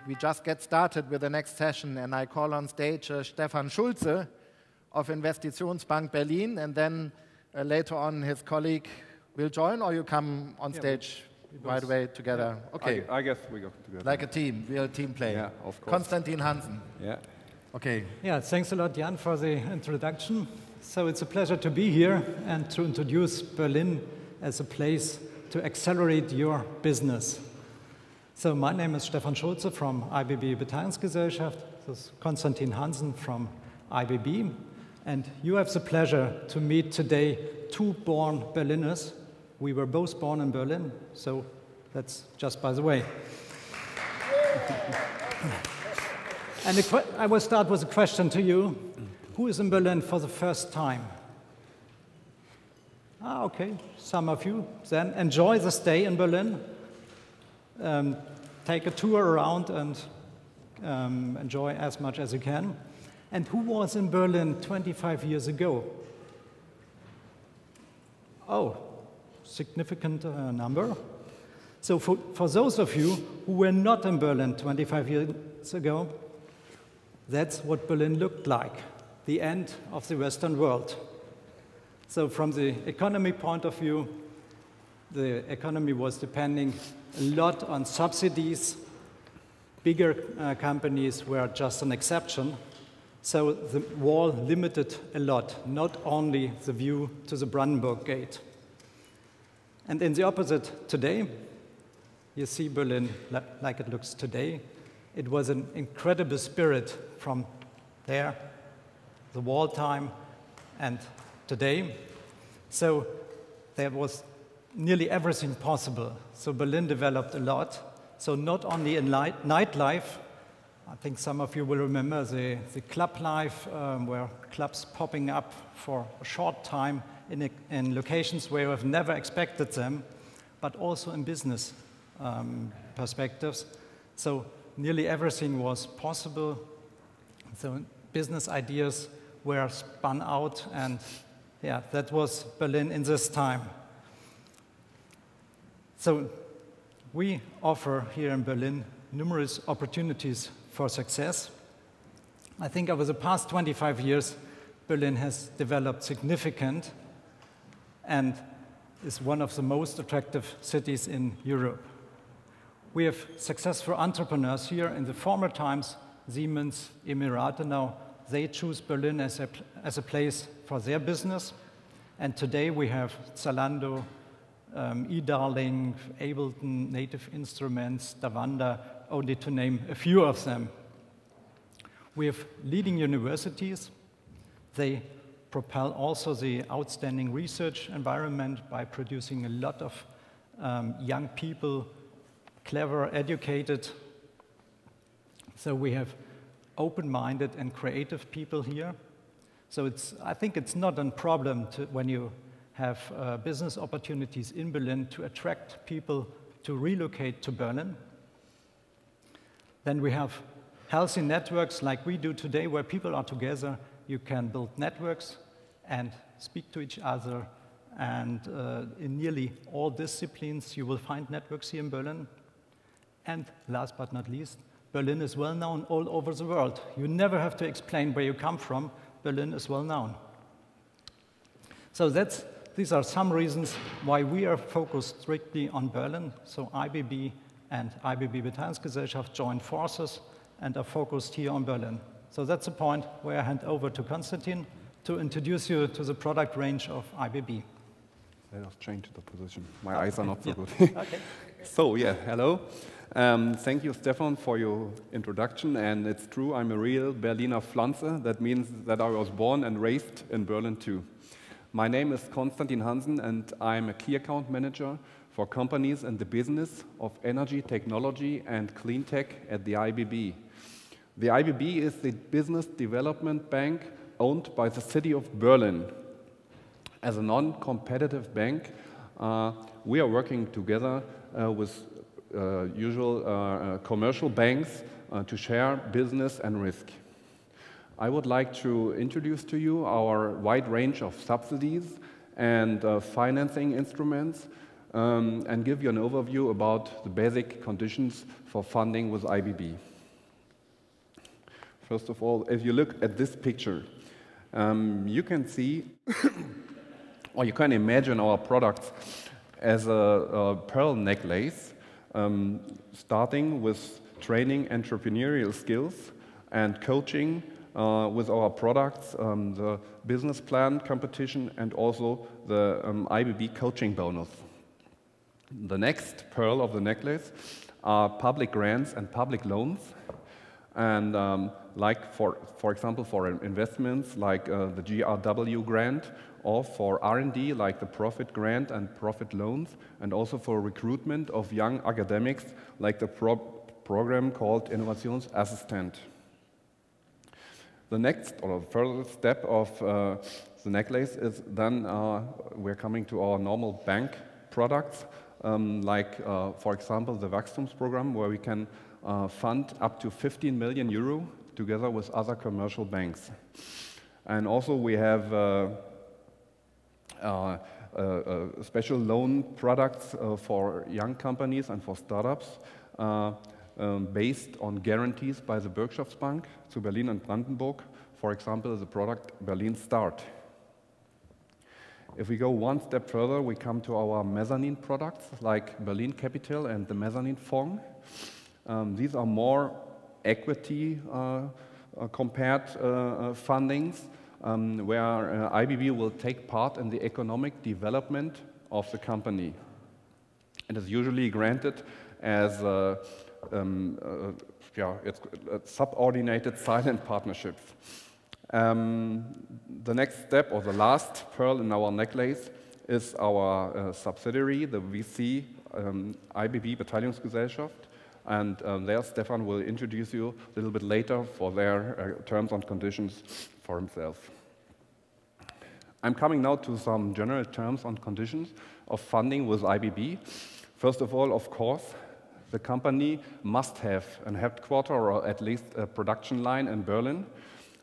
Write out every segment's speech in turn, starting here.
we just get started with the next session, and I call on stage Stephan Schulze of Investitionsbank Berlin, and then later on his colleague will join, or you come on stage right away together? Yeah. Okay. I guess we go together. Like a team, real team play. Yeah, of course. Konstantin Hanssen. Yeah. Okay. Yeah, thanks a lot, Jan, for the introduction. So it's a pleasure to be here and to introduce Berlin as a place to accelerate your business. So my name is Stephan Schulze from IBB Beteiligungsgesellschaft. This is Konstantin Hanssen from IBB. And you have the pleasure to meet today two born Berliners. We were both born in Berlin, so that's just by the way. And I will start with a question to you. Who is in Berlin for the first time? Okay, some of you. Then enjoy the stay in Berlin. Take a tour around and enjoy as much as you can. And who was in Berlin 25 years ago? Oh, significant number. So for those of you who were not in Berlin 25 years ago, that's what Berlin looked like, the end of the Western world. So from the economy point of view, the economy was depending a lot on subsidies. Bigger companies were just an exception. So the wall limited a lot, not only the view to the Brandenburg Gate. And in the opposite today, you see Berlin like it looks today. It was an incredible spirit from there, the wall time, and today. So there was nearly everything possible. So Berlin developed a lot. So not only in nightlife, I think some of you will remember the club life, where clubs popping up for a short time in locations where you have never expected them, but also in business perspectives. So nearly everything was possible. So business ideas were spun out, and yeah, that was Berlin in this time. So we offer here in Berlin numerous opportunities for success. I think over the past 25 years, Berlin has developed significant and is one of the most attractive cities in Europe. We have successful entrepreneurs here. In the former times, Siemens, Emirate, now they choose Berlin as a place for their business. And today we have Zalando, eDarling, Ableton, Native Instruments, Davanda, only to name a few of them. We have leading universities. They propel also the outstanding research environment by producing a lot of young people, clever, educated. So we have open-minded and creative people here. So I think it's not a problem when you have business opportunities in Berlin to attract people to relocate to Berlin. Then we have healthy networks like we do today, where people are together. You can build networks and speak to each other. And in nearly all disciplines, you will find networks here in Berlin. And last but not least, Berlin is well known all over the world. You never have to explain where you come from. Berlin is well known. So these are some reasons why we are focused strictly on Berlin. So IBB and IBB Beteiligungsgesellschaft joined forces and are focused here on Berlin. So that's the point where I hand over to Konstantin to introduce you to the product range of IBB. Let us change the position. My eyes are not so good. Okay. So, yeah, hello. Thank you, Stephan, for your introduction. And it's true, I'm a real Berliner Pflanze. That means that I was born and raised in Berlin, too. My name is Konstantin Hanssen, and I'm a key account manager for companies in the business of energy, technology, and clean tech at the IBB. The IBB is the business development bank owned by the city of Berlin. As a non-competitive bank, we are working together with usual commercial banks to share business and risk. I would like to introduce to you our wide range of subsidies and financing instruments and give you an overview about the basic conditions for funding with IBB. First of all, if you look at this picture, you can see, or you can imagine our products as a pearl necklace, starting with training entrepreneurial skills and coaching with our products, the business plan competition, and also the IBB coaching bonus. The next pearl of the necklace are public grants and public loans. And like, for example, for investments like the GRW grant, or for R&D like the profit grant and profit loans, and also for recruitment of young academics like the program called Innovationsassistent. The next or further step of the necklace is then we're coming to our normal bank products, like, for example, the Wachstumsprogramm, where we can fund up to 15 million euro together with other commercial banks. And also we have special loan products for young companies and for startups based on guarantees by the Investitionsbank to Berlin and Brandenburg, for example, the product Berlin Start. If we go one step further, we come to our mezzanine products like Berlin Capital and the Mezzanine Fonds. These are more equity compared fundings where IBB will take part in the economic development of the company. It is usually granted as it's subordinated silent partnerships. The next step, or the last pearl in our necklace, is our subsidiary, the VC IBB Beteiligungsgesellschaft. And there Stephan will introduce you a little bit later for their terms and conditions for himself. I'm coming now to some general terms and conditions of funding with IBB. First of all, of course, the company must have a headquarter or at least a production line in Berlin.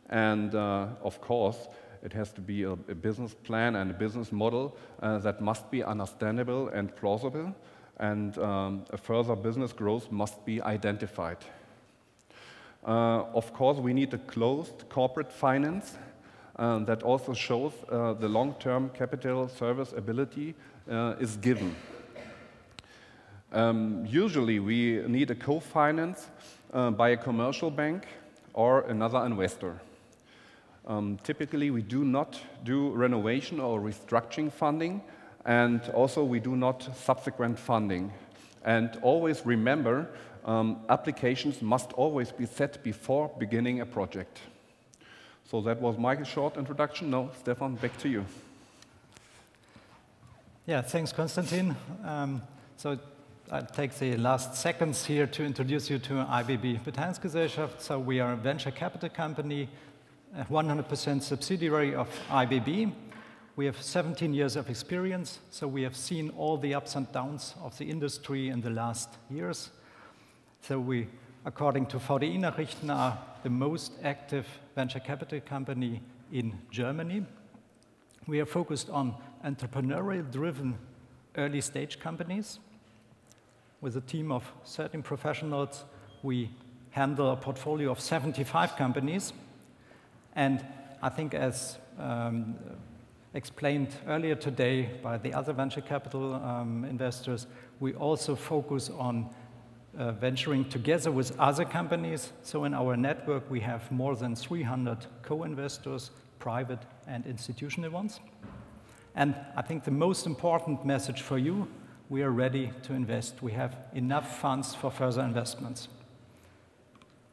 And of course, it has to be a business plan and a business model that must be understandable and plausible. And a further business growth must be identified. Of course, we need a closed corporate finance that also shows the long-term capital service ability is given. Usually, we need a co-finance by a commercial bank or another investor. Typically, we do not do renovation or restructuring funding, and also we do not subsequent funding. And always remember, applications must always be set before beginning a project. So that was my short introduction. Now, Stephan, back to you. Yeah, thanks, Konstantin. So I'll take the last seconds here to introduce you to IBB Beteiligungsgesellschaft. So we are a venture capital company, a 100% subsidiary of IBB. We have 17 years of experience, so we have seen all the ups and downs of the industry in the last years. So we, according to VDI Nachrichten, are the most active venture capital company in Germany. We are focused on entrepreneurial-driven early-stage companies. With a team of 13 professionals, we handle a portfolio of 75 companies. And I think as explained earlier today by the other venture capital investors, we also focus on venturing together with other companies. So in our network, we have more than 300 co-investors, private and institutional ones. And I think the most important message for you, we are ready to invest. We have enough funds for further investments.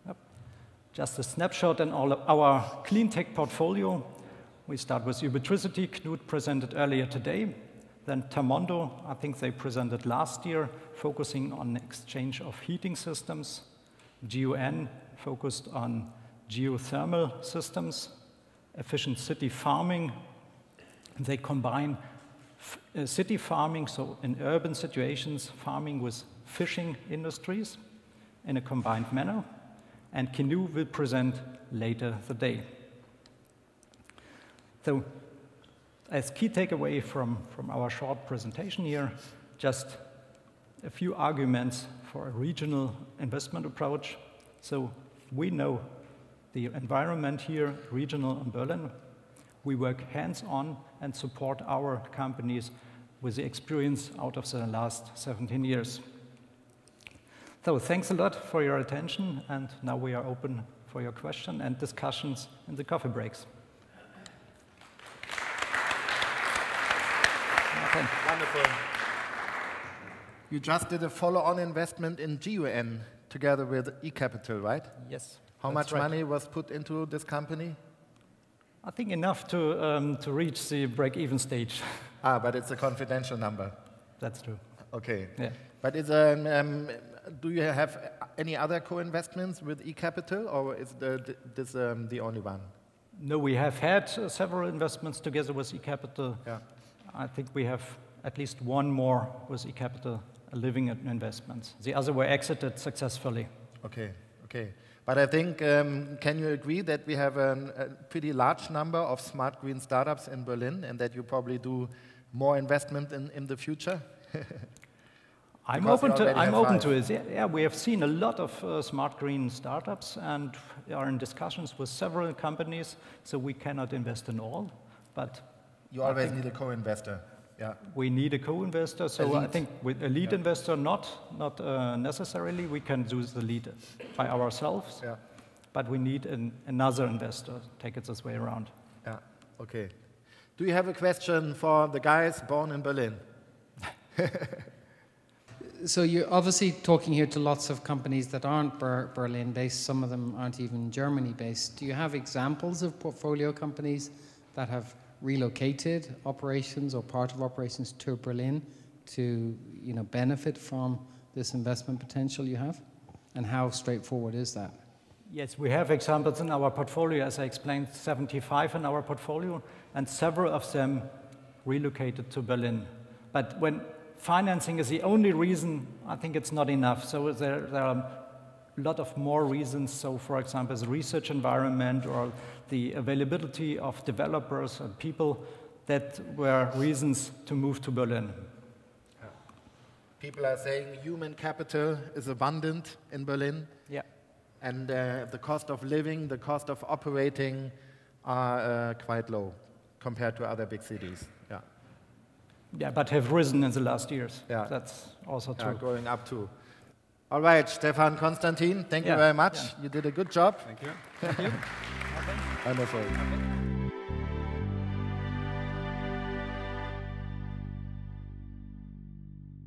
Yep. Just a snapshot in all of our clean tech portfolio. We start with Ubitricity, Knut presented earlier today. Then Tamondo, I think they presented last year, focusing on exchange of heating systems. Geo-en, focused on geothermal systems. Efficient city farming. They combine city farming, so in urban situations, farming with fishing industries in a combined manner. And Kinu will present later today. So, as key takeaway from our short presentation here, just a few arguments for a regional investment approach. So, we know the environment here, regional in Berlin. We work hands-on and support our companies with the experience out of the last 17 years. So thanks a lot for your attention, and now we are open for your questions and discussions in the coffee breaks. Okay. Wonderful. You just did a follow-on investment in Geo-en together with eCapital, right? Yes. How much money was put into this company? I think enough to reach the break-even stage. But it's a confidential number. That's true. Okay. Yeah. But is do you have any other co-investments with eCapital, or is this the only one? No, we have had several investments together with eCapital. Yeah. I think we have at least one more with eCapital living investments. The other were exited successfully. Okay, okay. But I think, can you agree that we have a pretty large number of smart green startups in Berlin, and that you probably do more investment in the future? I'm open to it. Yeah, we have seen a lot of smart green startups and are in discussions with several companies, so we cannot invest in all, but you always need a co-investor. Yeah. We need a co-investor, so I think with a lead investor, not necessarily. We can do the lead by ourselves, but we need another investor. Take it this way around. Yeah. Okay. Do you have a question for the guys born in Berlin? So you're obviously talking here to lots of companies that aren't Berlin-based. Some of them aren't even Germany-based. Do you have examples of portfolio companies that have relocated operations or part of operations to Berlin to benefit from this investment potential you have? And how straightforward is that? Yes, we have examples in our portfolio. As I explained, 75 in our portfolio, and several of them relocated to Berlin. But when financing is the only reason, I think it's not enough. So there are a lot of more reasons. So, for example, the research environment or the availability of developers and people that were reasons to move to Berlin. People are saying human capital is abundant in Berlin. Yeah. And the cost of living, the cost of operating are quite low compared to other big cities. Yeah. Yeah, but have risen in the last years. Yeah. That's also true. Yeah, going up too. All right, Stephan Konstantin, thank you very much. Yeah. You did a good job. Thank you. Thank you. Wonderful.